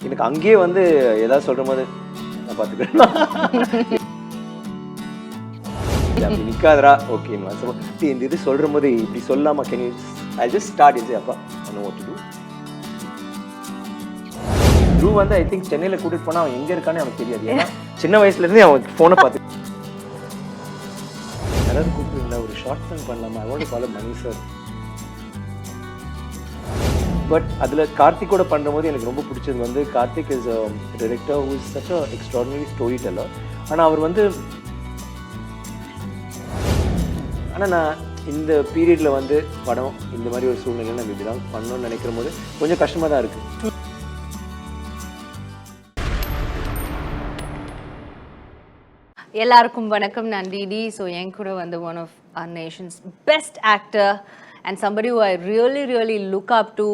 எனக்கு அங்கேயே வந்து ஏதாவது சொல்கிற போது நான் பார்த்துக்கிறேன் அப்படி நிற்காதரா ஓகேம்மா இந்த இது சொல்கிற போது இப்படி சொல்லாமா can you I just start இது அப்பா I know what to to through வந்து ஐ திங்க் சென்னையில் கூட்டிட்டு போனால் அவன் எங்கே இருக்கானே அவனுக்கு தெரியாது ஏன்னா சின்ன வயசுலேருந்தே அவன் ஃபோனை பார்த்து யாராவது கூப்பிடுங்களா ஒரு ஷார்ட் ஃபிலிம் பண்ணலாமா I want follow Mani sir but அதில் கார்த்திகோட பண்ணும்போது எனக்கு ரொம்ப பிடிச்சது வந்து Karthik is director who is such a extraordinary story teller ஆனால் அவர் வந்து ஆனால் நான் இந்த பீரியடில் வந்து படம் இந்த மாதிரி ஒரு சூழ்நிலையில் நம்ம இப்படி தான் பண்ணணும்னு நினைக்கிற போது கொஞ்சம் கஷ்டமாக தான் இருக்குது. எல்லாருக்கும் வணக்கம். நான் டிடி. ஸோ என் கூட வந்து one of our nation's best actor and somebody who I really look up to.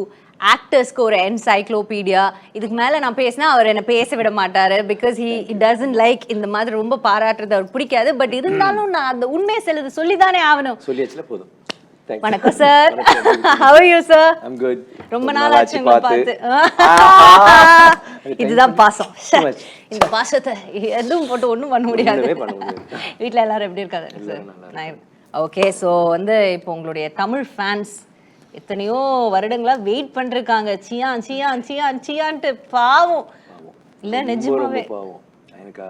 ஆக்டர்ஸ்க்கு ஒரு என்சைக்ளோபீடியா. இதுக்கு மேலே நான் பேசினா அவர் என்னை பேச விட மாட்டார். பிகாஸ் he doesn't like இந்த மாதிரி ரொம்ப பாராட்டுறது அவருக்கு பிடிக்காது. பட் இருந்தாலும் நான் அந்த உண்மையை செல்லுது சொல்லி தானே ஆகணும். சொல்லியாச்சுல போதும். வணக்கம் sir. How are you sir? I'm good. ரொம்ப நாள் ஆச்சு உங்களை பார்த்து. இதுதான் பாசம். இந்த பாசத்தை எதுவும் போட்டு ஒன்றும் பண்ண முடியாது. வீட்டில் எல்லாரும் எப்படி இருக்காது சார்? ஓகே. ஸோ வந்து இப்போ உங்களுடைய தமிழ் ஃபேன்ஸ் எத்தனையோ வருடங்களா வெயிட் பண்ணிருக்காங்க. சியான் சியான் சியான் சியான்ட்டு. பாவம் இல்லை நிஜமாவே பாவம். எனக்கு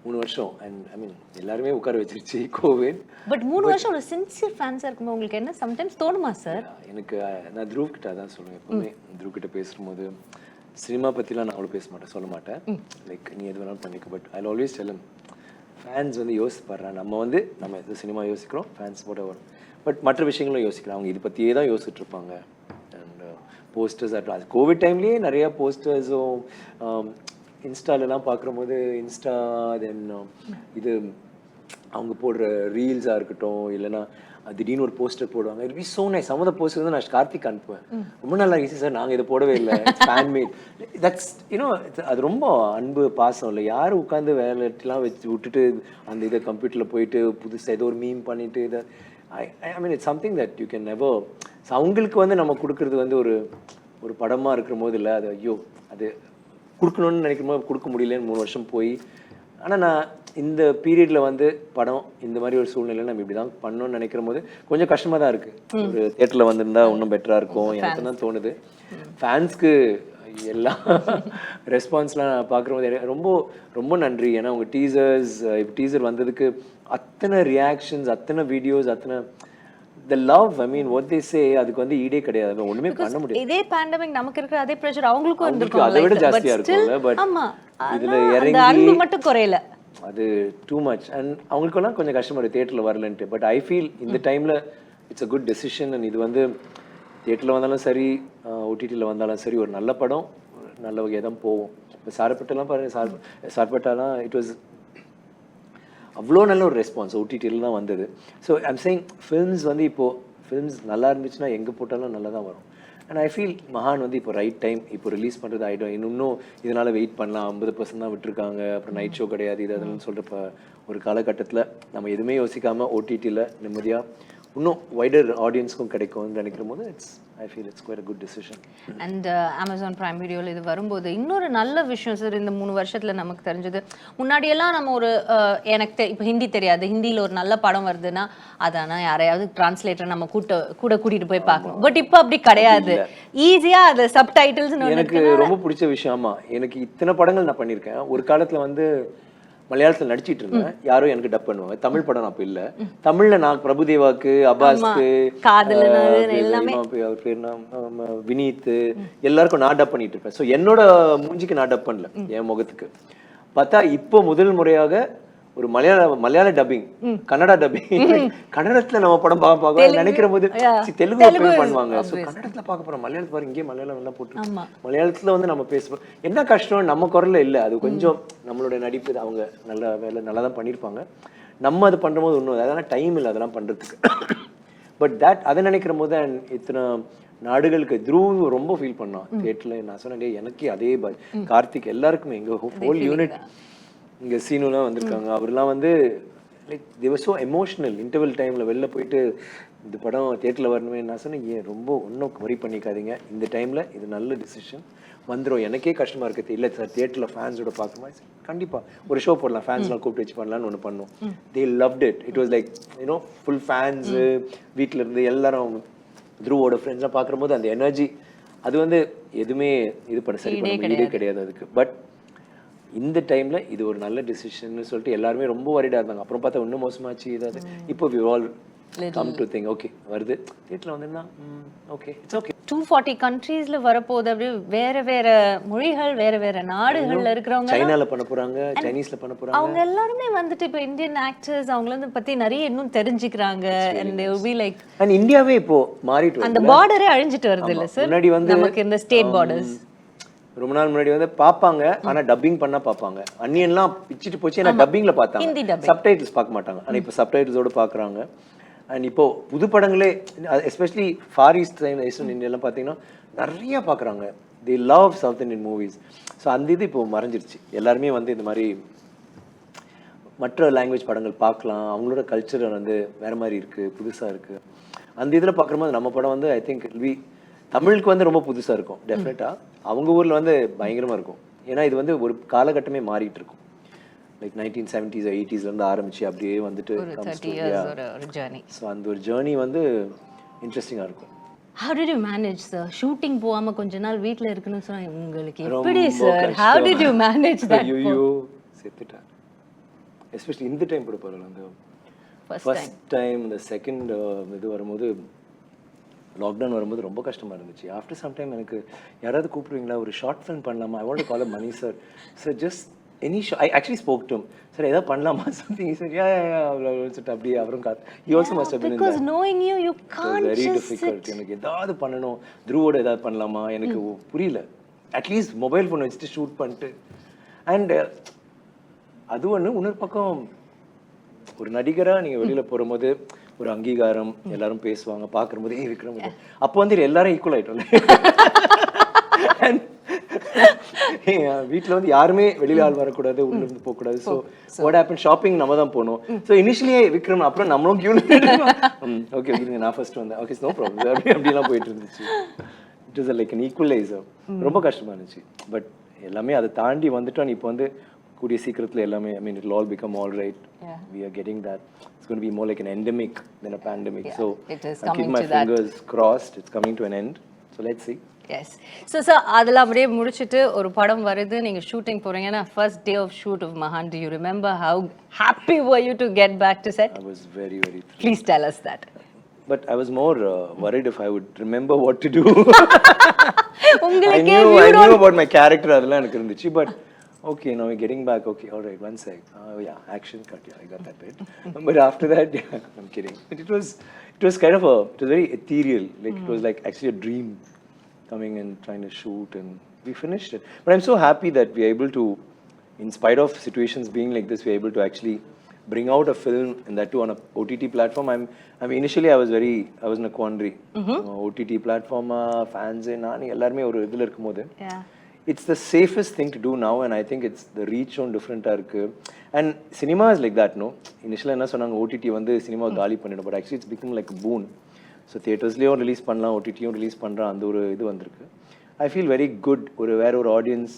3 வருஷம் ஐ மீன் எல்லாருமே உட்கார வச்சிருச்சு கோவிட். பட் 3 வருஷம் ஒரு சின்சியர் ஃபேன்ஸாக இருக்கும்போது உங்களுக்கு என்ன சம்டைம்ஸ் தோணுமா சார்? எனக்கு நான் த்ரூவ் கிட்ட தான் சொல்லுவேன் எப்பவுமே. த்ரூவ் கிட்ட பேசும்போது சினிமா பற்றிலாம் நான் அவ்வளோ பேச மாட்டேன், சொல்ல மாட்டேன். லைக் நீ எது வேணாலும் பண்ணிக்க. But I always tell fans வந்து யோசிப்படுறான். நம்ம எது சினிமா யோசிக்கிறோம், ஃபேன்ஸ் போட வரும். பட் மற்ற விஷயங்களும் யோசிக்கலாம். அவங்க இது பற்றியே தான் யோசிச்சுட்டு இருப்பாங்க. அண்ட் போஸ்டர்ஸ் அது கோவிட் டைம்லேயே நிறையா போஸ்டர்ஸும் இன்ஸ்டாலெலாம் பார்க்கும்போது இன்ஸ்டா தென் இது அவங்க போடுற ரீல்ஸாக இருக்கட்டும், இல்லைன்னா திடீர்னு ஒரு போஸ்டர் போடுவாங்க. It be so nice. சம்மந்த போஸ்டர் வந்து நான் கார்த்திக் அனுப்புவேன். ரொம்ப நல்லா ஈஸி சார், நாங்கள் இதை போடவே இல்லை, ஃபேன்மேட். தட்ஸ் யூனோ அது ரொம்ப அன்பு பாசம் இல்லை. யாரும் உட்காந்து வேலைலாம் வச்சு விட்டுட்டு அந்த இதை கம்ப்யூட்டரில் போயிட்டு புதுசாக ஏதோ ஒரு மீம் பண்ணிட்டு இதை I mean it's something that you can never. So அவங்களுக்கு வந்து நம்ம கொடுக்குறது வந்து ஒரு படமாக இருக்கிற போது இல்லை, அது ஐயோ அது கொடுக்கணும்னு நினைக்கிற போது கொடுக்க முடியலன்னு 3 வருஷம் போய். ஆனால் நான் இந்த பீரியடில் வந்து படம் இந்த மாதிரி ஒரு சூழ்நிலையில் நம்ம இப்படி தான் பண்ணணும்னு நினைக்கிற போது கொஞ்சம் கஷ்டமாக தான் இருக்குது. ஒரு தியேட்டரில் வந்திருந்தா இன்னும் பெட்டராக இருக்கும் எனக்கு தான் தோணுது. ஃபேன்ஸ்க்கு எல்லா ரெஸ்பான்ஸ்லாம் நான் பார்க்குற போது ரொம்ப ரொம்ப நன்றி. ஏன்னா உங்கள் டீசர் வந்ததுக்கு அத்தனை ரியாக்ஷன்ஸ், அத்தனை வீடியோஸ், அத்தனை the love, I mean what they say, அதுக்கு வந்து ஈடே கிடையாது. ஒண்ணுமே பண்ண முடியாது. இதே பேண்டமிக் நமக்கு இருக்கிற அதே பிரஷர் அவங்களுக்கும் இருந்திருக்கும். அதை விட ஜாஸ்தியா இருக்கும்ல. பட் இதுல இறங்கி அன்பு மட்டும் குறையல. அது டூ மச். அண்ட் அவங்களுக்கெல்லாம் கொஞ்சம் கஷ்டமா இருக்கு தியேட்டர்ல வரலன்ட்டு. பட் ஐ ஃபீல் இந்த டைம்ல it's a good decision. And இது வந்து தியேட்டர்ல வந்தாலும் சரி, ஓடிடியில் வந்தாலும் சரி, ஒரு நல்ல படம் நல்ல வகையாக தான் போவோம். இப்போ சார்பட்டெல்லாம் பாருங்க, சார்பட்டாலாம் இட் வாஸ் அவ்வளோ நல்ல ஒரு ரெஸ்பான்ஸ் ஓடிடியில் தான் வந்தது. ஸோ ஐம் சேயிங் ஃபில்ம்ஸ் வந்து இப்போது ஃபில்ம்ஸ் நல்லா இருந்துச்சுன்னா எங்கே போட்டாலும் நல்லா தான் வரும். அண்ட் ஐ ஃபீல் மகான் வந்து இப்போ ரைட் டைம். இப்போ ரிலீஸ் பண்ணுறது ஆகிடும். இன்னும் இதனால் வெயிட் பண்ணலாம். 50% தான் விட்டுருக்காங்க. அப்புறம் நைட் ஷோ கிடையாது இது அதெல்லாம் சொல்கிறப்ப ஒரு காலகட்டத்தில் நம்ம எதுவுமே யோசிக்காமல் ஓடிடியில் நிம்மதியாக இன்னும் வைடர் ஆடியன்ஸ்க்கும் கிடைக்கும்னு நினைக்கிற போது I feel it's quite a good decision. And Amazon Prime Videoல இது வரும்போது இன்னொரு நல்ல விஷயம் சார் இந்த 3 வருஷத்துல நமக்கு தெரிஞ்சது. முன்னாடியெல்லாம் நம்ம ஒரு எனக்கு இப்போ ஹிந்தி தெரியாது, ஹிந்தியில் ஒரு நல்ல படம் வருதுன்னா அதானா யாரையாவது டிரான்ஸ்லேட்டர் நம்ம கூட கூட்டிட்டு போய் பார்க்கணும். பட் இப்போ அப்படி கிடையாது. ஈஸியா அது சப்டைட்டில்ஸ். எனக்கு ரொம்ப பிடிச்ச விஷயமா, எனக்கு இத்தனை படங்கள் நான் பண்ணியிருக்கேன். ஒரு காலத்துல வந்து மலையாளத்தில் நடிச்சிட்டு இருந்தேன். யாரும் எனக்கு டப் பண்ணுவாங்க. தமிழ் படம் நான் அப்ப இல்ல. தமிழ்ல நான் பிரபுதேவாக்கு, அப்பாஸ்க்கு, வினீத் எல்லாருக்கும் நான் டப் பண்ணிட்டு இருப்பேன். ஸோ என்னோட மூஞ்சிக்கு நான் டப் பண்ணல, என் முகத்துக்கு. பார்த்தா இப்போ முதல் முறையாக ஒரு மலையாள டப்பிங், கன்னடா டப்பிங், கன்னடத்துல நம்ம படம் பார்க்க நினைக்கிற போது தெலுங்கு பண்ணுவாங்க. ஸோ கன்னடத்துல பார்க்க போறோம். மலையாளத்துல பாரு, இங்கே மலையாளம் எல்லாம் போட்டு மலையாளத்துல வந்து நம்ம பேசுவோம். என்ன கஷ்டம், நம்ம குரல்ல இல்லை. அது கொஞ்சம் நம்மளுடைய நடிப்பு, அவங்க நல்ல வேலை நல்லா தான் பண்ணியிருப்பாங்க. நம்ம அது பண்ணுற போது ஒன்றும் அதெல்லாம் டைம் இல்லை அதெல்லாம் பண்ணுறதுக்கு. பட் அதை நினைக்கிற போது இத்தனை நாடுகளுக்கு த்ரூவ் ரொம்ப ஃபீல் பண்ணோம் தியேட்டர்ல. நான் சொன்னேன் எனக்கே அதே கார்த்திக் எல்லாருக்குமே எங்க ஹோல் யூனிட் இங்கே சீனுலாம் வந்திருக்காங்க. அவர்லாம் வந்து like they var so emotional. Interval டைமில் வெளில போயிட்டு இந்த படம் தியேட்டரில் வரணுமே நான் சொன்னேன், ஏன் ரொம்ப ஒன்றும் வரி பண்ணிக்காதீங்க, இந்த டைமில் இது நல்ல டிசிஷன். வந்துடும். எனக்கே கஷ்டமாக இருக்குது, இல்லை சார் தியேட்டரில் ஃபேன்ஸோட பார்க்குமா, கண்டிப்பாக ஒரு ஷோ போடலாம், ஃபேன்ஸ்லாம் கூப்பிட்டு வச்சு பண்ணலான்னு ஒன்று பண்ணோம். They loved it. It was like you know full fans, வீட்டில் இருந்து எல்லாரும் த்ரூவோட ஃப்ரெண்ட்ஸாக பார்க்கும்போது அந்த எனர்ஜி அது வந்து எதுவுமே இது பண்ண சரி பண்ண ஈடே கிடையாது அதுக்கு. பட் இந்த டைமில் இது ஒரு நல்ல டிசிஷன்னு சொல்லிட்டு எல்லாருமே ரொம்ப வரிடாக இருந்தாங்க. அப்புறம் பார்த்தா இன்னும் மோசமாச்சு ஏதாவது. இப்போ we all come to think okay வருது தியேட்டர்ல வந்தா ஓகே இட்ஸ் ஓகே. 240 கண்ட்ரீஸ்ல வரப்போகுது. அப்படி வேற வேற மொழிகள், வேற வேற நாடுகள்ல இருக்கிறவங்க, சைனால பண்ண போறாங்க, சைனீஸ்ல பண்ண போறாங்க, அவங்க எல்லாருமே வந்துட்டு இப்போ இந்தியன் ஆக்டர்ஸ் அவங்கள வந்து பத்தி நிறைய இன்னும் தெரிஞ்சுக்கிறாங்க. and they will be like and இந்தியாவே இப்போ மாறிட்டு வருது. அந்த பார்டரே அழிஞ்சிட்டு வருது இல்ல சார். முன்னாடி வந்து நமக்கு இந்த ஸ்டேட் பார்டர்ஸ் ரொம்ப நாள் முன்னாடி வந்து பாப்பாங்க, ஆனா டப்பிங் பண்ணா பாப்பாங்க. அன்னியன்லாம் பிச்சிட்டு போச்சு, ஏன்னா டப்பிங்ல பார்த்தாங்க, சப்டைட்டில்ஸ் பார்க்க மாட்டாங்க. ஆனா இப்போ சப்டைட்டில்ஸோட பார்க்குறாங்க. அண்ட் இப்போ புது படங்களே எஸ்பெஷலி ஃபார் ஈஸ்ட் ஈஸ்டர்ன் இந்தியாலாம் பார்த்தீங்கன்னா நிறைய பார்க்குறாங்க. தி love south Indian movies. So அந்த இது இப்போ மறைஞ்சிருச்சு. எல்லாருமே வந்து இந்த மாதிரி மற்ற லாங்குவேஜ் படங்கள் பார்க்கலாம், அவங்களோட கல்ச்சர் வந்து வேற மாதிரி இருக்குது, புதுசாக இருக்குது. அந்த இதில் பார்க்கும்போது நம்ம படம் வந்து ஐ திங்க் வி தமிழுக்கு வந்து ரொம்ப புதுசாக இருக்கும் டெஃபினட்டாக. அவங்க ஊரில் வந்து பயங்கரமாக இருக்கும். ஏன்னா இது வந்து ஒரு காலகட்டமே மாறிட்டு இருக்கும். லைக் 1970s 80sலேருந்து ஆரம்பிச்சு அப்படியே வந்துட்டு ஸோ அந்த ஒரு ஜேர்னி வந்து இன்ட்ரெஸ்டிங்காக இருக்கும். How did you manage sir? Shooting போகாம கொஞ்ச நாள் வீட்ல இருக்கணும்னு சொன்னா உங்களுக்கு எப்படி sir? How did you manage that? ஐயோ செத்துட்டா. எஸ்பெஷலி இந்த டைம் கூட பாருங்க, அந்த ஃபர்ஸ்ட் டைம் இந்த செகண்ட் இது வரும்போது, லாக்டவுன் வரும்போது ரொம்ப கஷ்டமாக இருந்துச்சு. ஆஃப்டர் சம் டைம் எனக்கு யாராவது கூப்பிடுவீங்களா, ஒரு ஷார்ட் ஃபிலிம் பண்ணலாமா, I want to call Mani sir. Sir just any show. I actually spoke to him. Sir, ஏதா பண்ணலாமா something. He said yeah அப்படியே அவரும் he also must have been in that. Because knowing you can't very just difficult. எனக்கு ஏதாவது பண்ணணும், த்ரூவோட ஏதாவது பண்ணலாமா, எனக்கு புரியல. அட்லீஸ்ட் மொபைல் ஃபோன் வச்சுட்டு ஷூட் பண்ணிட்டு. அண்ட் அது ஒன்று. இன்னொரு பக்கம் ஒரு நடிகராக நீங்கள் வெளியில் போகும்போது ஒரு அங்கீகாரம், எல்லாரும் பேசுவாங்க, பார்க்கும்போது விக்ரம். அப்போ வந்து எல்லாரும் ஈக்குவல் ஆகிட்டோம்ல. வீட்டில் வந்து யாருமே வெளியில ஆள் வரக்கூடாது, உள்ள இருந்து போகக்கூடாது. ஸோ வாட் ஹேப்பன், ஷாப்பிங் நம்ம தான் போகணும். ஸோ இனிஷியலியே விக்ரம், அப்புறம் நம்மளும் கியூல ஓகே இருங்க நான் ஃபர்ஸ்ட் வந்தேன், ஓகே நோ ப்ராப்ளம் அப்படிலாம் போயிட்டு இருந்துச்சு. It is like an equaliser. ரொம்ப கஷ்டமா இருந்துச்சு. பட் எல்லாமே அதை தாண்டி வந்துட்டோம். இப்போ வந்து கூடிய சீக்கிரத்தில் எல்லாமே I mean it all become all right. We are getting that. It's going to be more like an endemic than a pandemic. So I keep my fingers crossed. It's coming to an end. So let's see. Yes. So sir, அதெல்லாம் அப்படியே முடிச்சிட்டு ஒரு படம் வருது, நீங்க shooting போறீங்கன்னா first day of shoot of Mahaan, do you remember how happy were you to get back to set? I was very thrilled. Please tell us that. But I was more worried if I would remember what to do. I knew about my character, அதெல்லாம் எனக்கு இருந்துச்சு. But okay, now we're getting back. Okay, all right, one sec. Yeah, action cut. Yeah, I got that bit. But after that, yeah, I'm kidding. But it was kind of it was very ethereal. Like it was like actually a dream coming and trying to shoot, and we finished it. But I'm so happy that we're able to, in spite of situations being like this, we're able to actually bring out a film, and that too on a OTT platform. Initially I was in a quandary. OTT platform, fans nani ellarume oru idhula irukumbodhu, it's the safest thing to do now, and I think it's the reach on different irukku. And cinema is like that, no? Initially enna sonanga OTT vandu cinema gaali pannidum, but actually it's become like a boon. So தியேட்டர்ஸ்லேயும் release பண்ணலாம், OTTயும் release பண்ணுறான், அந்த ஒரு இது வந்திருக்கு. I feel very good. வேற ஒரு ஆடியன்ஸ்,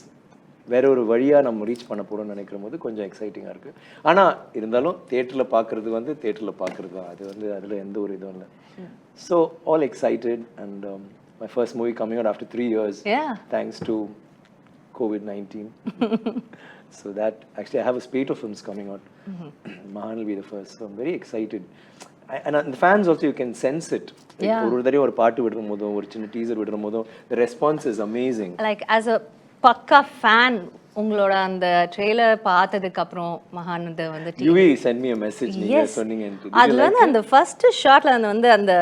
வேற ஒரு வழியாக நம்ம ரீச் பண்ண போகிறோம்னு நினைக்கிற போது கொஞ்சம் எக்ஸைட்டிங்காக இருக்குது. ஆனால் இருந்தாலும் தியேட்டரில் பார்க்குறது வந்து தியேட்டரில் பார்க்குறது தான். அது வந்து அதில் எந்த ஒரு இதுவும் இல்லை. So all excited. And my first movie coming out after 3 years, thanks to COVID-19. So that actually I have a spate of films coming out. Mahaan will be the first. So I'm very excited. And the fans also, you can sense it. ஒரு தடவை ஒரு பாட்டு விடுற போதும், ஒரு சின்ன teaser விடுற போதும், the response is amazing. Like as a பக்கா fan, உங்களோட அந்த ட்ரெய்லர் பார்த்ததுக்கு அப்புறம் மகான் வந்து UV send me a message, நீங்க சொன்னீங்க. அதுல வந்து அந்த ஃபர்ஸ்ட் ஷாட்ல வந்து அந்த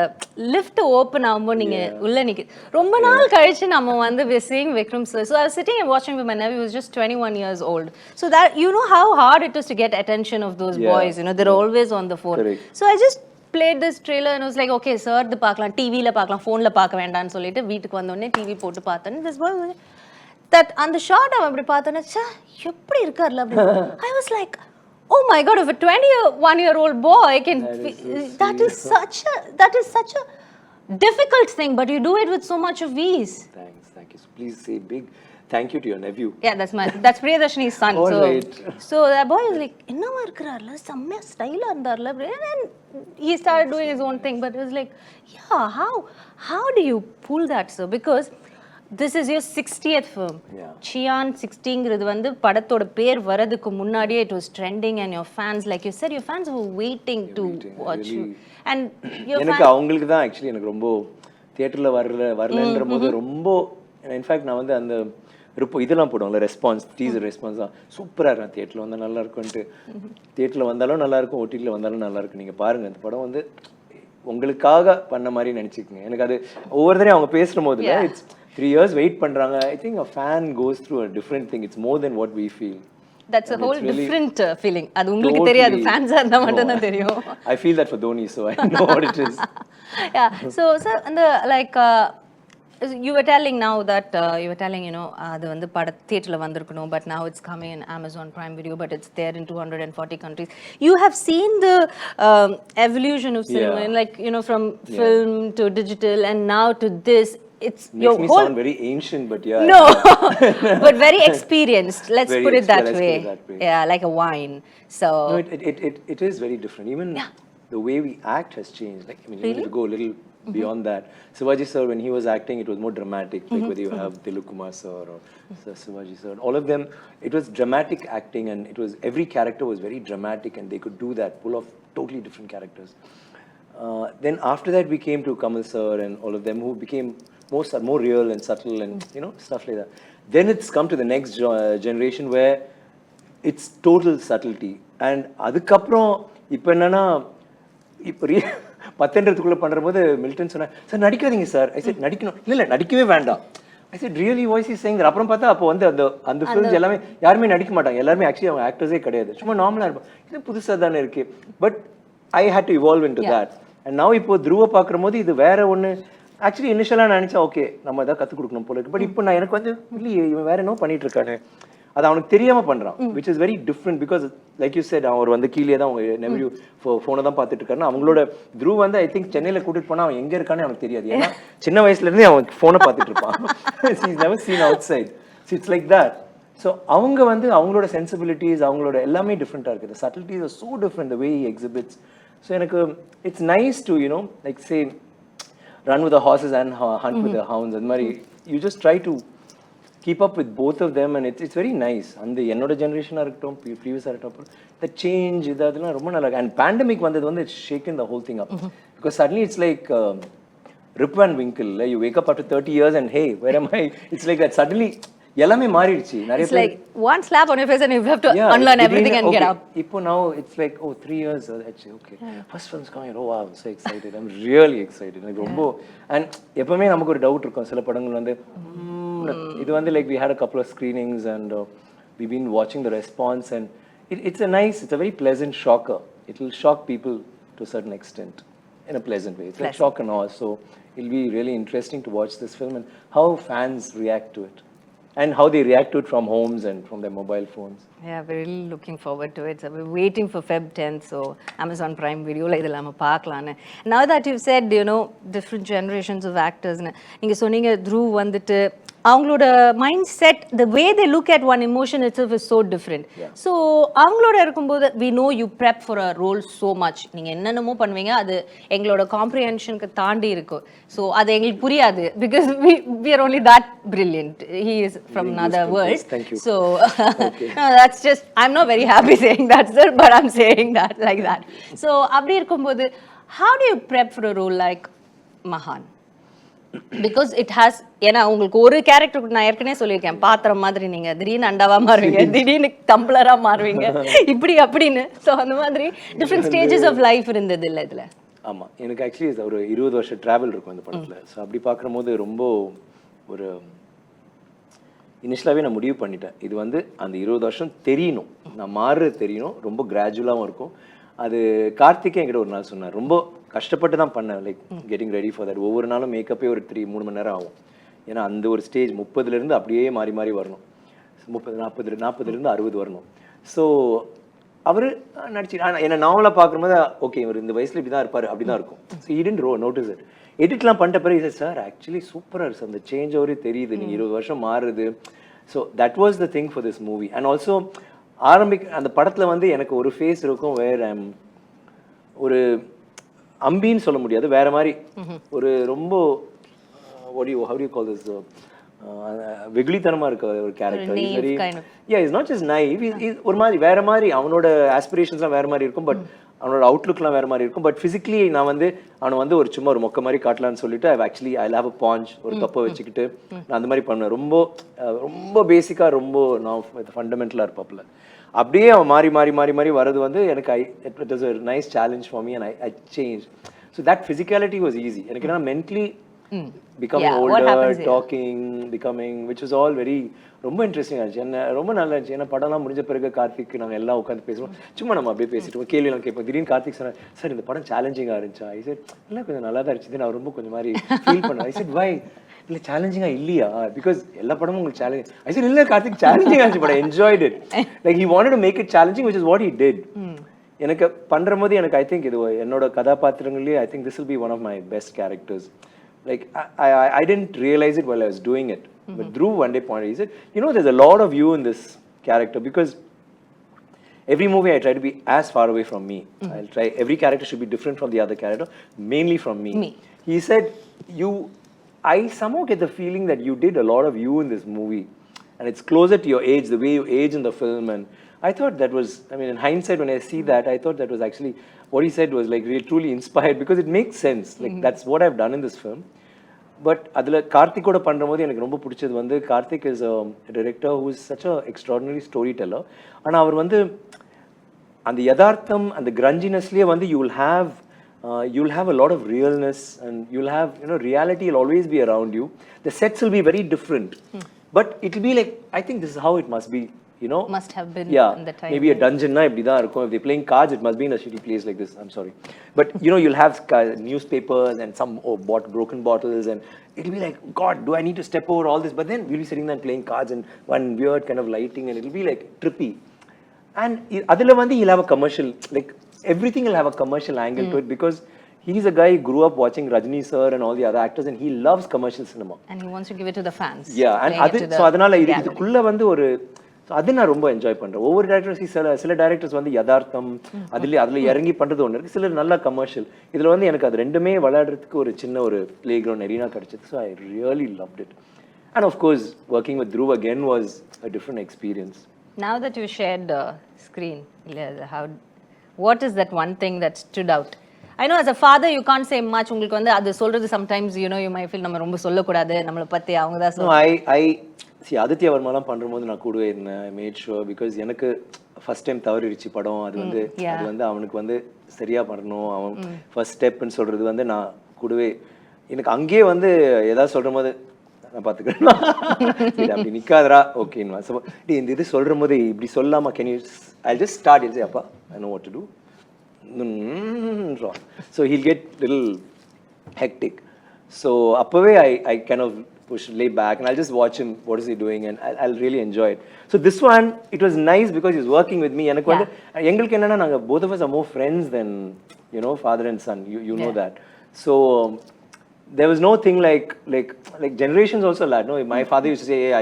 லிஃப்ட் ஓபன் ஆகும்போது நீங்க உள்ள நிக்க ரொம்ப நாள் கழிச்சு நம்ம வந்து we seeing Vikram sir. So I was sitting and watching with my nephew, who was just 21 years old. So that you know how hard it is to get attention of those boys, you know, they're always on the phone. Correct. So I just played this trailer and I was like, okay sir, இது பார்க்கலாம், டிவில பார்க்கலாம், ஃபோன்ல பார்க்க வேண்டாம்னு சொல்லிட்டு வீட்டுக்கு வந்த உடனே டிவி போட்டு பார்த்தேன். This boy that அந்த ஷாட் அவன் அப்படி பார்த்தோன்னே எப்படி இருக்கார்ல அப்படி. I was like, oh my god, if a 21-year-old boy can that is such a difficult thing, but you do it with so much of ease. Thanks. So please say big Thank you to your nephew. Yeah, that's Priyadashini's son. All right. So that boy was like, என்னமா இருக்கிறார்ல செம்ம ஸ்டைலா இருந்தார்ல, and he started doing his own thing. But it was like, yeah, how do you pull that, sir? Because this is your 60th film. Yeah. Chiyaan 60ங்கிறது வந்து படத்தோட பேர் வரதுக்கு முன்னாடியே it was trending, and your fans, like you said, your fans were waiting to watch you. And எனக்கு அவங்களுக்கு தான் actually எனக்கு ரொம்ப தியேட்டர்ல வரலன்ற போது ரொம்ப இன்ஃபேக்ட் நான் வந்து அந்த இதெல்லாம் போடுவாங்கல்ல ரெஸ்பான்ஸ் டீசர் ரெஸ்பான்ஸ் தான் சூப்பராக இருக்கும். தியேட்டரில் வந்தால் நல்லா இருக்கும்ன்ட்டு தியேட்டரில் வந்தாலும் நல்லா இருக்கும், ஓடிடியில் வந்தாலும் நல்லா இருக்கும். நீங்கள் பாருங்கள் அந்த படம் வந்து உங்களுக்காக பண்ண மாதிரி நினச்சிக்கோங்க. எனக்கு அது ஒவ்வொரு தரையும் அவங்க பேசுகிற போது இட்ஸ் 3 years வெயிட் பண்ணுறாங்க. I think a fan goes through a different thing. It's more than what we feel. That's a whole different feeling. அது உங்களுக்கு தெரியாது, ஃபேன்ஸா இருந்தா மட்டும் தான் தெரியும். I feel that for Dhoni, so I know what it is. Yeah. So sir, and the like you were telling now that you were telling, you know, அது வந்து பட தியேட்டர்ல வந்திருக்கணும், but now it's coming in Amazon Prime Video, but it's there in 240 countries. You have seen the evolution of cinema, and like, you know, from film to digital and now to this. It's Makes your me whole sound very ancient, but yeah. No, but very experienced. Let's Very put it that let's way. put it that way. Yeah, like a wine. So No, it is very different. Even the way we act has changed. Like, I mean, you need to go a little beyond that. Shivaji sir, when he was acting, it was more dramatic. Like whether you have Dilip Kumar sir or Sir Shivaji sir, all of them, it was dramatic acting, and it was every character was very dramatic, and they could do that, pull off totally different characters. Then after that, we came to Kamal sir and all of them, who became more real and subtle, and you know, stuff like that. Then it's come to the next generation where it's total subtlety. And அதுக்கப்புறம் இப்போ என்னன்னா இப்போ பத்தெண்டுக்குள்ள பண்ற போது Milton சொன்னா, sir நடிக்காதீங்க sir. ஐ set நடிக்கணும், இல்லை நடிக்கவே வேண்டாம். ஐ set really voice is saying. அப்புறம் பார்த்தா அப்போ வந்து அந்த ஃபிலிம்ஸ் எல்லாமே யாருமே நடிக்க மாட்டாங்க, எல்லாருமே ஆக்சுவலி அவங்க ஆக்டர்ஸே கிடையாது, சும்மா நார்மலாக இருப்பாங்க. இது புதுசாக தானே இருக்கு. But I hate to evolve into that. And now இப்போ துருவ பார்க்குற போது இது வேற ஒன்று. ஆக்சுவலி இனிஷியலாக நினச்சா ஓகே நம்ம எதாவது கற்றுக் கொடுக்கணும் போல இருக்கு. பட் இப்போ நான் எனக்கு வந்து இல்லையே இவன் வேற என்ன பண்ணிட்டு இருக்கானு அது அவனுக்கு தெரியாம பண்றான். Which is very different. Because like you said அவர் வந்து கீழே தான் அவங்க நெவ்யூ ஃபோனை தான் பார்த்துட்டு இருக்காருன்னா, அவங்களோட த்ரூ வந்து ஐ திங்க் சென்னையில் கூட்டிட்டு போனால் அவன் எங்கே இருக்கான்னு அவனுக்கு தெரியாது. ஏன்னா சின்ன வயசுல இருந்தே அவன் ஃபோனை பார்த்துட்டு இருப்பான். Is never seen outside. It's like that. So அவங்க வந்து அவங்களோட சென்சிபிலிட்டிஸ் அவங்களோட எல்லாமே டிஃப்ரெண்ட்டாக இருக்குது. Subtleties are so different the way he exhibits. So எனக்கு it's nice to you know like say run with the horses and hunt with the hounds. And Mari, you just try to keep up with both of them, and it's very nice. And the என்னோட ஜெனரேஷனாக இருக்கட்டும், ப்ரீவியஸாக இருக்கட்டும், the change இதெல்லாம் ரொம்ப நல்லா இருக்கு. And pandemic வந்தது வந்து it's shaken the whole thing up. Because suddenly it's like Rip Van Winkle. You wake up after 30 years and hey, where am I? It's like that. Suddenly எல்லாமே மாறிடுச்சு. நிறைய It's like one slap on your face and you have to unlearn everything and get up. இப்போ now it's like, oh, 3 years actually, okay. First film's coming. Oh wow, I'm so excited. I'm really excited. Like ரொம்ப and எப்பவுமே நமக்கு ஒரு doubt இருக்கும். சில படங்கள் வந்து இது வந்து like we had a couple of screenings and we've been watching the response, and it's a very pleasant shocker. It will shock people to a certain extent in a pleasant way. It's like shock and awe. So it'll be really interesting to watch this film and how fans react to it. And how they react to it from homes and from their mobile phones. Yeah, we're really looking forward to it. So we're waiting for Feb 10th. So Amazon Prime Video la idella நம்ம பார்க்கலாம். Now that you've said, you know, different generations of actors, நீங்க சொன்னீங்க Dhruv வந்துட்டு அவங்களோட mind set, the way they look at one emotion itself is so different. So அவங்களோட இருக்கும்போது we know you prep for a role so much. நீங்க என்னென்னமோ பண்ணுவீங்க, அது எங்களோட காம்ப்ரிஹென்ஷனுக்கு தாண்டி இருக்கும். So அது எங்களுக்கு புரியாது because we are only that brilliant. He is from another world. Thank you. So no, that's just, I'm not very happy saying that, sir, but I'm saying that like that. So அப்படி இருக்கும்போது how do you prep for a role like Mahan? Because it has, ஏன்னா உங்களுக்கு ஒரு character நான் ஏற்கனவே சொல்லியிருக்கேன், பாத்திரம் மாதிரி நீங்க திடீர்னு அண்டாவா மாறுவீங்க, திடீர்னு டம்ளரா மாறுவீங்க, இப்படி அப்படின்னு. ஸோ அந்த மாதிரி டிஃப்ரெண்ட் ஸ்டேஜஸ் ஆஃப் லைஃப் இருந்தது இல்லை இதுல. ஆமாம், எனக்கு ஆக்சுவலி ஒரு 20 வருஷம் ட்ராவல் இருக்கும் அந்த படத்தில். ஸோ அப்படி பார்க்குற போது ரொம்ப ஒரு இனிஷியலாகவே நான் முடிவு பண்ணிட்டேன், இது வந்து அந்த 20 வருஷம் தெரியணும், நான் மாறுறது தெரியணும், ரொம்ப கிராஜுவலாகவும் இருக்கும். அது கார்த்திகே என்கிட்ட ஒரு நாள் சொன்னார், ரொம்ப கஷ்டப்பட்டு தான் பண்ணேன், like getting ready for that. ஒவ்வொரு நாளும் மேக்கப்பே ஒரு 3 மணி நேரம் ஆகும். ஏன்னா அந்த ஒரு ஸ்டேஜ் 30லேருந்து அப்படியே மாறி மாறி வரணும், 40லேருந்து 60 வரணும். ஸோ அவர் நடிச்சு என்னை நாவலாக பார்க்கும்போது ஓகே இவர் இந்த வயசில் இப்படி தான் இருப்பார், அப்படி தான் இருக்கும். ஸோ இடன் நோட்டீஸ் இட். எடிட்லாம் பண்ணிட்ட பிறகு சார் ஆக்சுவலி சூப்பராக இருக்குது சார், அந்த சேஞ்ச் அவரே தெரியுது, நீங்கள் 20 வருஷம் மாறுது. So that was the thing for this movie. And also அந்த படத்துல வந்து எனக்கு ஒரு ஃபேஸ் இருக்கும் where I'm ஒரு அம்பின்னு சொல்ல முடியாது, வேற மாதிரி ஒரு ரொம்ப how do you call this, வெகுளித்தனமா இருக்க ஒரு character. Is very is not just naive, ஒரு மாதிரி வேற மாதிரி, அவனோட ஆஸ்பிரேஷன்ஸ்லாம் வேற மாதிரி இருக்கும், பட் அவனோட அவுட்லுக்லாம் வேற மாதிரி இருக்கும். பட் ஃபிசிக்கலி நான் வந்து அவனை வந்து ஒரு சும்மா ஒரு மொக்க மாதிரி காட்டலான்னு சொல்லிட்டு ஐ ஹேவ் அ பாஞ்ச், ஒரு கப்பை வச்சுக்கிட்டு நான் அந்த மாதிரி பண்ணுவேன். ரொம்ப ரொம்ப பேசிக்காக ரொம்ப நான் ஃபண்டமெண்டலாக இருப்பாப்புல. அப்படியே அவன் மாறி மாறி மாறி மாறி வரது வந்து எனக்கு it was a nice challenge for me and I changed. So that physicality was easy. எனக்கு என்ன mentally becoming older, talking, becoming, which was all very ரொம்ப இன்ட்ரெஸ்டிங் ஆச்சு. என்ன ரொம்ப நல்லா இருந்துச்சு. ஏன்னா படம்லாம் முடிஞ்ச பிறகு கார்த்திக் நாங்கள் எல்லாம் உட்காந்து பேசுவோம், சும்மா நம்ம அப்படியே பேசிட்டு கேள்வியெல்லாம் கேட்போம். திடீர்னு கார்த்திக் சொன்னார், சார் இந்த படம் சேலஞ்சிங்காக இருந்துச்சா? ஐ சார் இல்லை கொஞ்சம் நல்லா தான் இருந்துச்சு, நான் ரொம்ப கொஞ்சம் மாதிரி ஃபீல் பண்ணேன். ஐ சார் வை இல்லை சேலஞ்சிங்காக இல்லையா? பிகாஸ் எல்லா படமும் உங்களுக்கு சேலஞ்ச். ஐ சார் இல்லை கார்த்திக் சேலஞ்சிங்காக இருந்துச்சு, but I enjoyed it. Like he wanted to make it challenging, which is what he did. எனக்கு பண்ணுற போது எனக்கு ஐ திங்க் இது என்னோட கதாபாத்திரங்களே I think this will be one of my best characters. Like I didn't realize it while I was doing it, but Dhruv one day pointed, he said, you know, there's a lot of you in this character, because every movie I try to be as far away from me. I'll try, every character should be different from the other character, mainly from me. He said, I somehow get the feeling that you did a lot of you in this movie, and it's closer to your age, the way you age in the film. And I thought that was, I mean, in hindsight when I see that, I thought that was actually what he said was like really truly inspired, because it makes sense. Like that's what I've done in this film. But அதில் கார்த்திக்கோட பண்ணும்போது எனக்கு ரொம்ப பிடிச்சது வந்து, Karthik is a director who is such a extraordinary story teller. ஆனால் அவர் வந்து அந்த யதார்த்தம் அந்த கிரஞ்சினஸ்லேயே வந்து you will have a lot of realness and you will have reality will always be around you. The sets will be very different, but it will be like, I think this is how it must be. Must have been in the time. Maybe a dungeon na ibdi da irukum. If they're playing cards, it must be in a shitty place like this. I'm sorry, but you'll have newspapers and some broken bottles, and it'll be like, God, do I need to step over all this? But then we'll be sitting there and playing cards and one weird kind of lighting, and it'll be like trippy. And adula vandi he'll have a commercial, like everything will have a commercial angle to it, because he's a guy who grew up watching Rajini sir and all the other actors, and he loves commercial cinema. And he wants to give it to the fans. Yeah, and so adanal idukulla vandu oru, அது நான் ரொம்ப enjoy பண்றேன். ஒவ்வொரு directors, சில directors வந்து யதார்த்தம் அதுல இறங்கி பண்றது ஒன்று இருக்கு, சிலர் நல்ல கமர்ஷியல். இதுல வந்து எனக்கு அது ரெண்டுமே விளையாடுறதுக்கு ஒரு சின்ன ஒரு பிளே கிரவுண்ட் எரினா கிடைச்சது. So I really loved it. And half course working with Dhruv again was a different experience. Now that you shared the screen, what is that one thing that stood out? I know as a father you can't say much. உங்களுக்கு வந்து அது சொல்றது sometimes you might feel நம்ம ரொம்ப சொல்லக்கூடாது, நம்மளை பற்றி அவங்க தான் சொல்லுவாங்க. ஆதித்யா வர்மாலாம் பண்ணும்போது நான் கூடவே இருந்தேன். ஐ மேட் ஷுவர், பிகாஸ் எனக்கு ஃபர்ஸ்ட் டைம் தவறிடுச்சு படம். அது வந்து அவனுக்கு வந்து சரியா பண்ணணும், அவன் ஃபர்ஸ்ட் ஸ்டெப்னு சொல்றது வந்து நான் கூடவே, எனக்கு அங்கேயே வந்து ஏதாவது சொல்ற போது நான் பார்த்துக்கிறேன், அப்படி நிற்காதரா ஓகேன்னு. ஸோ இந்த இது சொல்ற போது இப்படி சொல்லாமா, can you, I just start it, அப்பா I know what to do. So he'll get little hectic. So அப்பவே I kind of lay back and I'll just watch him, what is he doing, and I'll really enjoy it. So this one, it was nice because he's working with me. எனக்கு வந்து எங்களுக்கு என்னன்னா, நாங்க both of us are more friends than father and son. You know that. So there was no thing like generations also lad. No, my father used to say, hey,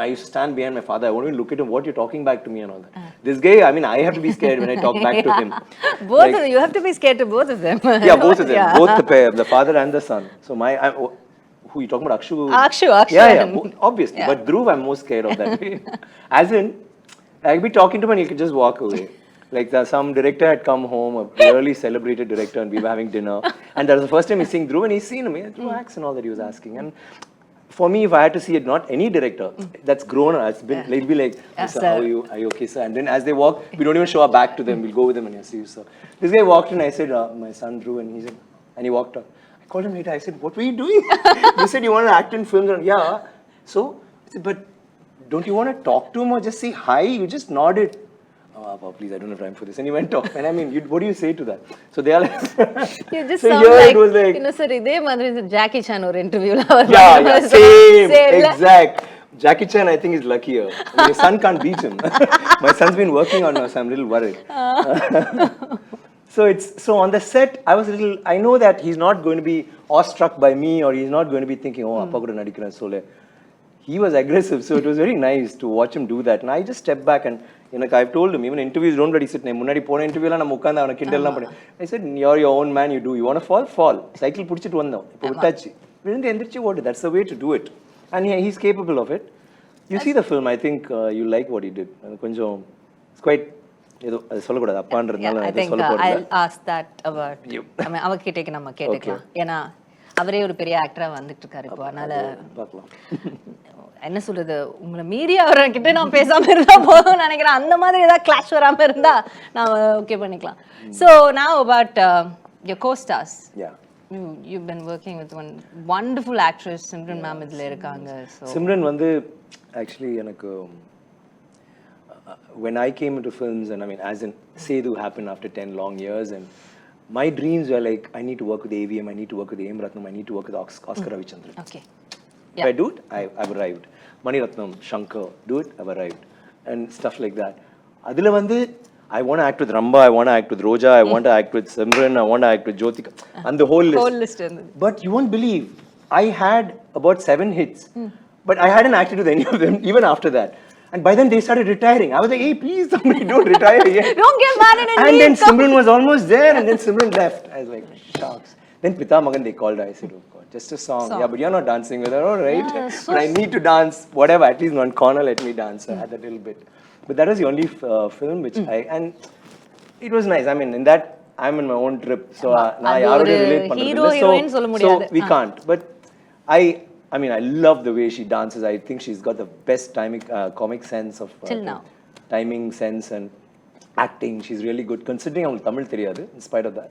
I used to stand behind my father, I won't even look at him, what you're talking back to me and all that. This guy, I mean, I have to be scared when I talk back to him. Both of you have to be scared to both of them. Yeah, both of them. Both the pair, the father and the son. So who you talking about? Akshu. Yeah, obviously. Yeah. But Dhruv, I'm most scared of that. As in, I'd be talking to him and he could just walk away. Like some director had come home, a really celebrated director, and we were having dinner. And that was the first time he's seeing Dhruv, and he's seen him. Dhruv acts and all that he was asking. And for me, if I had to see it, not any director that's grown, it's been, it'll be like, sir, how are you okay, sir? And then as they walk, we don't even show our back to them. We'll go with them and see you, sir. This guy walked in, I said, my son Dhruv, and he said, and he walked up. I called him later, I said, what were you doing? You said you want to act in films. And, yeah. So, I said, but don't you want to talk to him or just say hi? You just nodded. Oh, please, I don't have time for this. And he went off. And I mean, what do you say to that? So they are like... You just so sound like, it was like, sir, இதே மாதிரி Jackie Chan or interview. Yeah, same, exact. Jackie Chan, I think, is luckier. I mean, his son can't beat him. My son's been working on us. I'm a little worried. So on the set, I know that he's not going to be awestruck by me, or he's not going to be thinking, oh, appa kuda nadikran sole. he was aggressive. So it was very nice to watch him do that. And I just stepped back and, you know, I've told him, even interviews don't really sit. முன்னாடி போன இன்டர்வியூல நான் உட்கார்ந்து அவனை கிண்டல்லாம் பண்ணேன். I said, you're your own man, you do. You want to fall? Fall. Cycle பிடிச்சிட்டு வந்தோம். இப்போ விட்டாச்சு. விழுந்து எந்திரிச்சு ஓடு. That's the way to do it. And he's capable of it. You see the film, I think you like what he did. கொஞ்சம் it's quite ஏதோ அது சொல்லக்கூடாது அப்பான்றதுனால I think I'll ask that about அவகிட்டே நம்ம கேட்டுக்கலாம். ஏன்னா அவரே ஒரு பெரிய ஆக்டரா வந்துட்டு இருக்காரு இப்போ. அதனால பார்க்கலாம். என்ன சொல்றது, உங்களை மீறி அவர்கிட்ட நான் பேசாம இருந்தா போதும் நினைக்கிறேன். அந்த மாதிரி ஏதாவது கிளாஷ் வராம இருந்தா நான் ஓகே பண்ணிக்கலாம். So now about your co-stars. Yeah. You've been working with one wonderful actress, Simran ma'am இதுல இருக்காங்க. So Simran வந்து actually எனக்கு when I came into films, and I mean as in Sedu happened after 10 long years, and my dreams were like, I need to work with AVM, I need to work with AM Ratnam, I need to work with Oscar Ravichandran. okay. If I do it, I've arrived. Mani Ratnam, Shankar, do it, I've arrived. And stuff like that. Adila vandu, I want to act with Ramba, I want to act with Roja, I want to act with Simran, I want to act with Jyotika, and the whole list. But you won't believe, I had about 7 hits, but I hadn't acted with any of them even after that. And by then they started retiring. I was like, hey, please somebody don't retire yet. Don't get mad at me. And then Simran was almost there, and then Simran left. I was like, shucks. Then Pita Magan, they called her. I said, oh God, just a song. Yeah, but you're not dancing with her, all right? Yeah, but I need to dance, whatever, at least one corner, let me dance at that little bit. But that was the only film which and it was nice. I mean, in that, I'm in my own trip. So, I already relate so we can't. But I mean, I love the way she dances. I think she's got the best comic sense of till now. Timing sense and acting. She's really good, considering I'm Tamil theriyadu, in spite of that.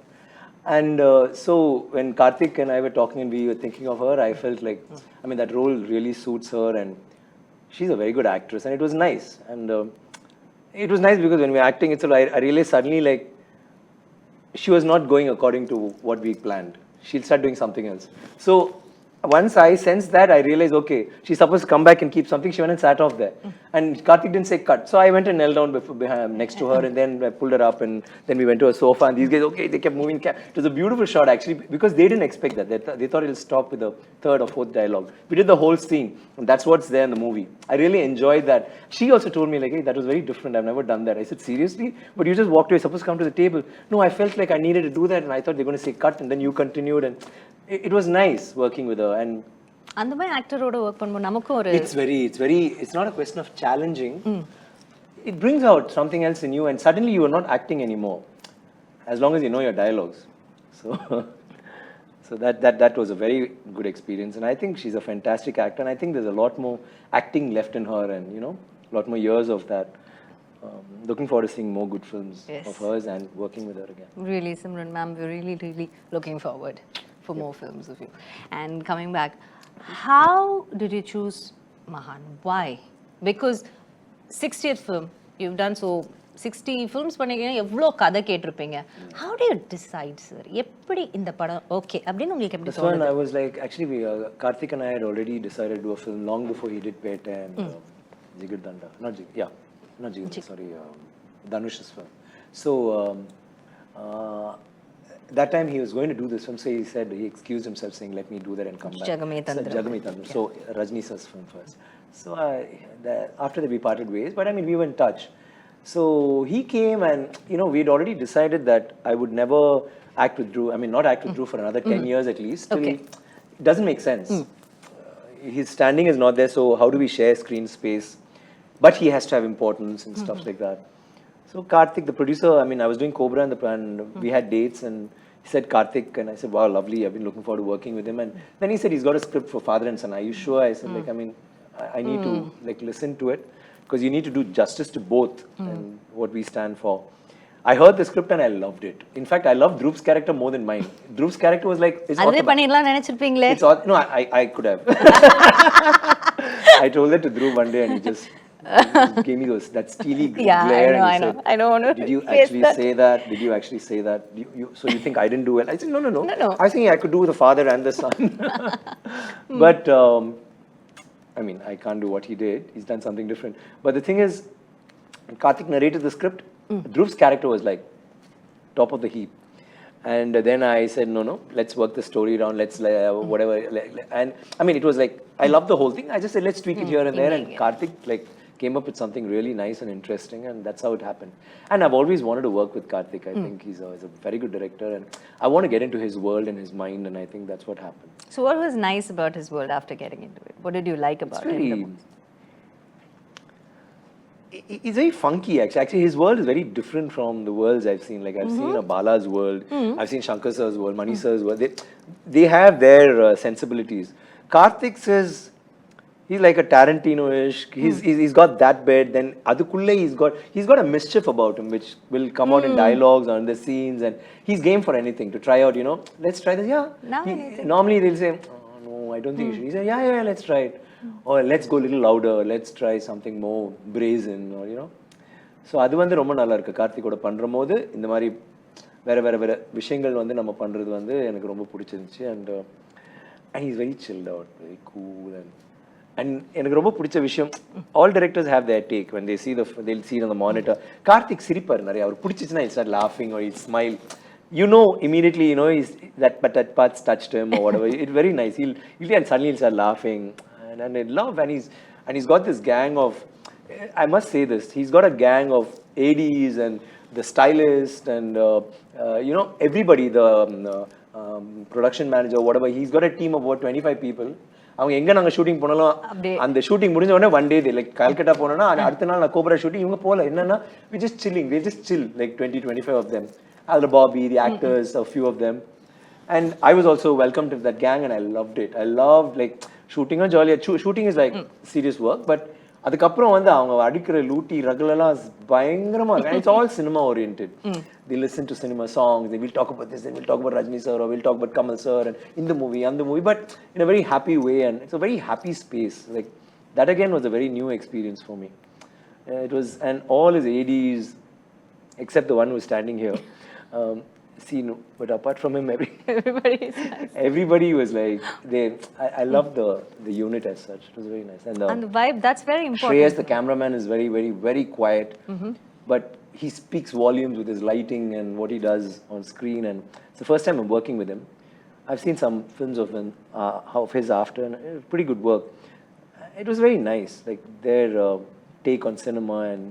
And so when Karthik and I were talking and we were thinking of her, I felt like, I mean, that role really suits her, and she's a very good actress, and it was nice. And it was nice because when we were acting, I realized suddenly, like, she was not going according to what we planned. She'll start doing something else. So once I sensed that, I realized, okay, she's supposed to come back and keep something. She went and sat off there. And Karthik didn't say cut. So I went and knelt down behind, next to her, and then I pulled her up, and then we went to a sofa, and these guys, okay, they kept moving. It was a beautiful shot, actually, because they didn't expect that. They thought it'll stop with the 3rd or 4th dialogue. We did the whole scene, and that's what's there in the movie. I really enjoyed that. She also told me, like, hey, that was very different. I've never done that. I said, seriously? But you just walked away, supposed to come to the table. No, I felt like I needed to do that, and I thought they were going to say cut, and then you continued, and it was nice working with her. And அந்த மாதிரி ஆக்டரோட work பண்ணும்போது நமக்கு ஒரு it's not a question of challenging. It brings out something else in you, and suddenly you are not acting anymore, as long as you know your dialogues. So that was a very good experience, and I think she's a fantastic actor, and I think there's a lot more acting left in her, and you know, a lot more years of that. Looking forward to seeing more good films of hers and working with her again. Really, Simran ma'am, we're really looking forward for more films of you. And coming back, how did you choose MAHAAN? Why? Because 60th film, you've done so 60 films பண்ணிருக்கீங்க, எவ்வளோ கதை கேட்டிருப்பீங்க. How do you decide, sir? எப்படி இந்த படம் okay அப்படின்னு உங்களுக்கு எப்படி தோணுது? This one I was like, actually Karthik and I had already decided to do a film long before he did Pete and Jigar Danda. Not Jigar, sorry, Dhanush's film. So that time he was going to do this film, so he said, he excused himself saying, let me do that and come back. Jagame Tandram. So Rajni sir's film first. So after that we parted ways, but I mean we were in touch. So he came, and you know, we'd already decided that I would never act with Dhruv. I mean, not act with Dhruv for another 10 years at least. Okay. It doesn't make sense. His standing is not there, so how do we share screen space? But he has to have importance and stuff like that. So Karthik, the producer, I mean, I was doing Cobra and we had dates, and he said Karthik, and I said, wow, lovely, I've been looking forward to working with him. And then he said he's got a script for Father and Son. Are you sure? I said, like, I mean, I need to like listen to it, because you need to do justice to both and what we stand for. I heard the script and I loved it. In fact, I loved Dhruv's character more than mine. Dhruv's character was like, it's no, I could have. I told that to Dhruv one day, and he just gave me that steely glare. I know. Did you actually say that? Did you actually say that? So you think I didn't do well? I said, no. I was thinking I could do the father and the son. But, I mean, I can't do what he did. He's done something different. But the thing is, Karthik narrated the script. Dhruv's character was like top of the heap. And then I said, no, let's work the story around, let's whatever. And I mean, it was like, I love the whole thing. I just said, let's tweak it here and there. And Karthik like came up with something really nice and interesting, and that's how it happened. And I've always wanted to work with Karthik. I think he's a very good director, and I want to get into his world and his mind, and I think that's what happened. So what was nice about his world after getting into it? What did you like about it? It's very funky, actually. Actually, his world is very different from the worlds I've seen. Like, I've seen a Bala's world, I've seen Shankar Sir's world, Mani Sir's world. They have their sensibilities. Karthik's is, he's like a Tarantino-ish. He's got that bit. Then Adukulle, he's got a mischief about him, which will come out in dialogues or in the scenes. And he's game for anything to try out, let's try this. Yeah. Normally, they'll say, oh, no, I don't think you should. He said, yeah, let's try it. Or let's go a little louder, let's try something more brazen, or So அது வந்து ரொம்ப நல்லா இருக்கு. கார்த்திகோட பண்றபோது இந்த மாதிரி வேற விஷயங்கள் வந்து நம்ம பண்றது வந்து எனக்கு ரொம்ப பிடிச்சிருந்துச்சு. And he's very chilled out, very cool, and எனக்கு ரொம்ப பிடிச்ச விஷயம், all directors have their take when they'll see it on the monitor. Karthik சிரிப்பார் நிறைய. அவர் பிடிச்சிச்சுனா he'll start laughing or he'll smile. Immediately, that part's touched him or whatever. It's very nice. He'll suddenly start laughing. And I love, and he's got this gang of, I must say this, he's got a gang of ADs and the stylist and everybody, the production manager, whatever. He's got a team of about 25 people. அவங்க எங்க நாங்க shooting போனாலும் அந்த shooting முடிஞ்ச உடனே one day like Calcutta போனோம்னா அடுத்த நாள் நான் கோபரா ஷூட்டிங் இவங்க போல என்னன்னா we just chill like 20-25 of them. Al Bobby, the actors, a few of them. And I was also welcomed to that gang, and I loved it. I loved like shooting on jolly. Shooting is like serious work, but அதுக்கப்புறம் வந்து அவங்க அடிக்கிற லூட்டி ரகுலெல்லாம் பயங்கரமா இருக்கு. And it's all cinema oriented. They listen to cinema songs. They will talk about this, then we'll talk about Rajni sir, or we'll talk about Kamal sir, and in the movie, but in a very happy way, and it's a very happy space. Like that again was a very new experience for me. It was, and all his ADs, except the one who was standing here. But apart from him, everybody was like, I love the unit as such. It was very nice. And the vibe, that's very important. Shreyas, the cameraman, is very, very, very quiet. But he speaks volumes with his lighting and what he does on screen. And it's the first time I'm working with him. I've seen some films of his after, and pretty good work. It was very nice, like their take on cinema. And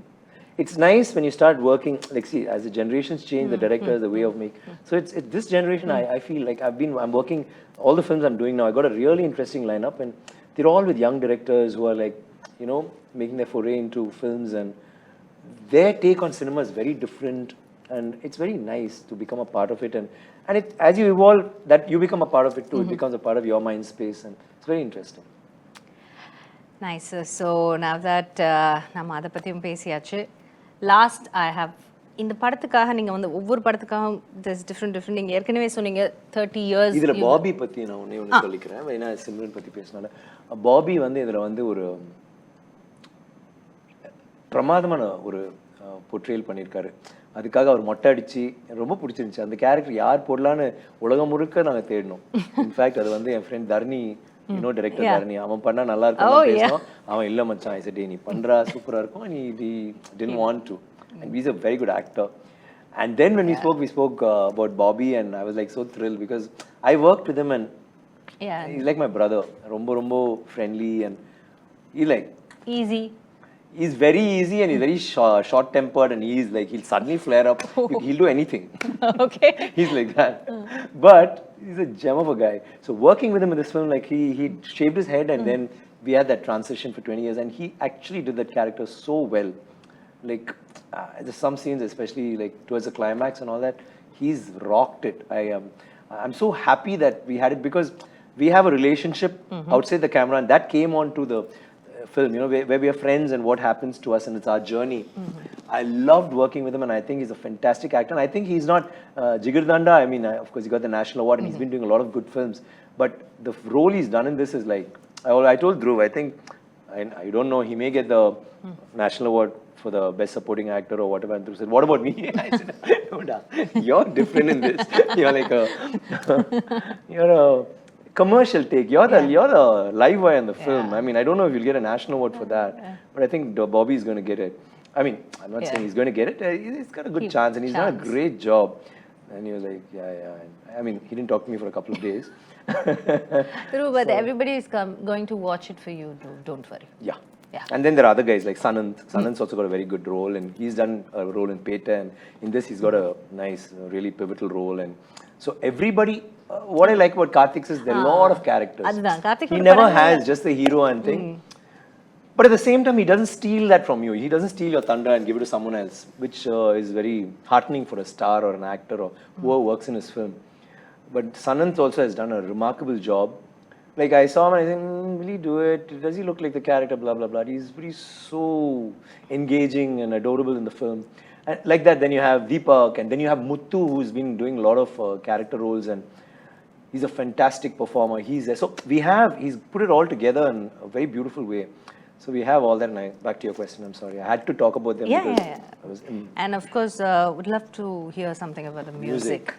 it's nice when you start working, like see, as the generations change, the directors, the way of making. So it's this generation, I feel like I'm working, all the films I'm doing now, I got a really interesting lineup, and they're all with young directors who are like, making their foray into films, and their take on cinema is very different, and it's very nice to become a part of it. And it, as you evolve, that you become a part of it too. It becomes a part of your mind space, and it's very interesting. Nice. So now that நம்ம அதை பற்றியும் பேசியாச்சு, last I have இந்த படத்துக்காக நீங்கள் வந்து ஒவ்வொரு படத்துக்காகவும் this different நீங்கள் ஏற்கனவே சொன்னீங்க 30 years. இதில் பாபி பற்றி நான் ஒன்று சொல்லிக்கிறேன். ஏன்னா சிம்ரன் பற்றி பேசினால பாபி வந்து இதில் வந்து ஒரு பிரமாதமான ஒரு பொர்ட்ரேல் பண்ணியிருக்காரு. அதுக்காக அவர் மொட்டை அடிச்சு ரொம்ப பிடிச்சிருந்துச்சு. அந்த கேரக்டர் யார் போடலான்னு உலகம் முழுக்க நாங்கள் தேடினோம். இன்ஃபேக்ட் அது வந்து என் ஃப்ரெண்ட் தர்ணி, டைரக்டர் தர்ணி, அவன் பண்ணா நல்லா இருக்கும் பேசணும். அவன் இல்ல மச்சான், I said, நீ பண்றா சூப்பரா இருக்கும். And he didn't want to. And he's a very good actor. And then when we spoke about Bobby, and I was like so thrilled because I worked with him, and he's like my brother. ரொம்ப friendly, and he like easy. He's very easy, and he's very short-tempered, and he'll suddenly flare up. He'll do anything. Okay. He's like that. But he's a gem of a guy. So working with him in this film, like he shaved his head, and then we had that transition for 20 years, and he actually did that character so well. Like there's some scenes, especially like towards the climax and all that, he's rocked it. I'm so happy that we had it, because we have a relationship outside the camera, and that came on to the film, where we are friends and what happens to us, and it's our journey. I loved working with him, and I think he's a fantastic actor. And I think he's not Jigardanda. I mean, of course, he got the national award, and he's been doing a lot of good films. But the role he's done in this is like, I told Dhruv, I think, I don't know, he may get the national award for the best supporting actor or whatever. And Dhruv said, what about me? I said, no, you're different in this. You're like you're a commercial take. You're the live wire in the film. I mean, I don't know if you'll get a national award for that, but I think Bobby is going to get it. I mean, I'm not saying he's going to get it. He's got a good chance, and he's done a great job. And he was like, yeah. And, I mean, he didn't talk to me for a couple of days. True, but everybody is going to watch it for you, Dhruv. Don't worry. Yeah. Yeah. And then there are other guys like Sanant. Sanant's also got a very good role, and he's done a role in Peta, and in this he's got a nice, really pivotal role. And so everybody, what I like about Karthik is there are a lot of characters. He never has just the hero and thing. But at the same time, he doesn't steal that from you. He doesn't steal your thunder and give it to someone else, which is very heartening for a star or an actor or whoever works in his film. But Sanant also has done a remarkable job. Like I saw him and I said, will he do it? Does he look like the character? Blah, blah, blah. He's so engaging and adorable in the film. And like that, then you have Deepak, and then you have Muthu, who's been doing a lot of character roles, and he's a fantastic performer. He's there. So he's put it all together in a very beautiful way. So we have all that. And back to your question, I'm sorry. I had to talk about them because I was and of course, would love to hear something about the music.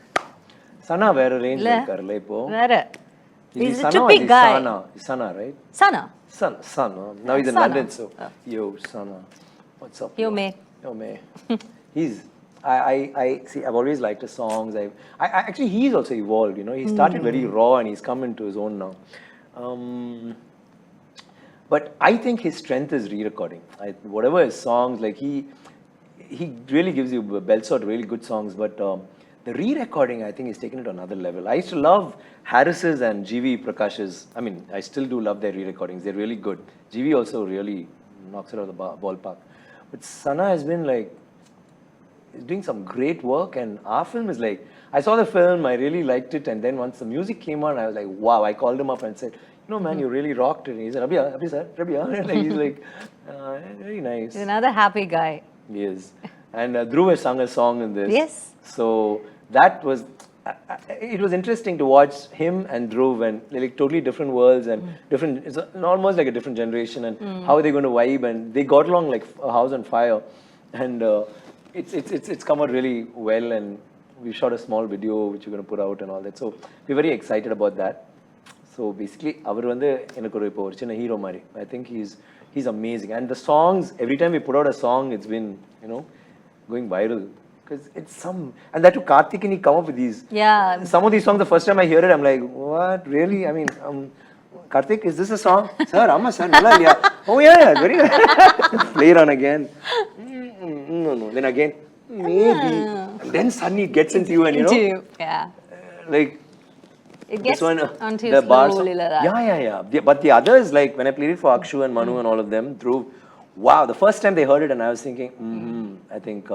Sana vera range irkarla ipo. Vera. He's a trippy guy. Sana, right? Sana. Sana. Now he's in London, so yo, Sana. What's up? Yo, mate. Yo, mate. I see, I've always liked his songs. Actually, he's also evolved, you know. He started very raw and he's come into his own now. But I think his strength is re-recording. Whatever his songs, like he really gives you belts out really good songs, but the re-recording, I think, is taken it to another level. I used to love Harris's and G.V. Prakash's. I mean, I still do love their re-recordings. They're really good. G.V. also really knocks it out of the ballpark. But Sana has been like, he's doing some great work, and our film is like, I saw the film, I really liked it, and then once the music came on, I was like, wow. I called him up and said, you know, man, you really rocked it. And he said, Abhi sir, Rabia. He's like, very nice. He's another happy guy. He is. And Dhruv has sung a song in this. Yes. So that was, it was interesting to watch him and Dhruv, and like totally different worlds and different, it's almost like a different generation, and how are they going to vibe, and they got along like a house on fire. And it's come out really well, and we shot a small video which we're going to put out and all that. So we're very excited about that. So basically, அவர் வந்து எனக்கு ஒரு சின்ன hero மாதிரி. I think he's amazing. And the songs, every time we put out a song, it's been, you know, going viral. Because it's and that too, Karthik and he come up with these. Yeah. Some of these songs, the first time I hear it, I'm like, what? Really? I mean, Karthik, is this a song? Sir, Amma, sir, nalla liya. Oh yeah, very nice. Play it on again. No. Then again, maybe. And then suddenly it gets into you, and you know. Yeah. Like, it gets onto the bars. Slowly like that. Yeah. But the others, like when I played it for Akshu and Manu and all of them, Dhruv, wow, the first time they heard it, and I was thinking, I think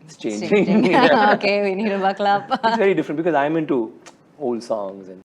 it's changing. Okay, we need to buckle up. It's very different because I'm into old songs and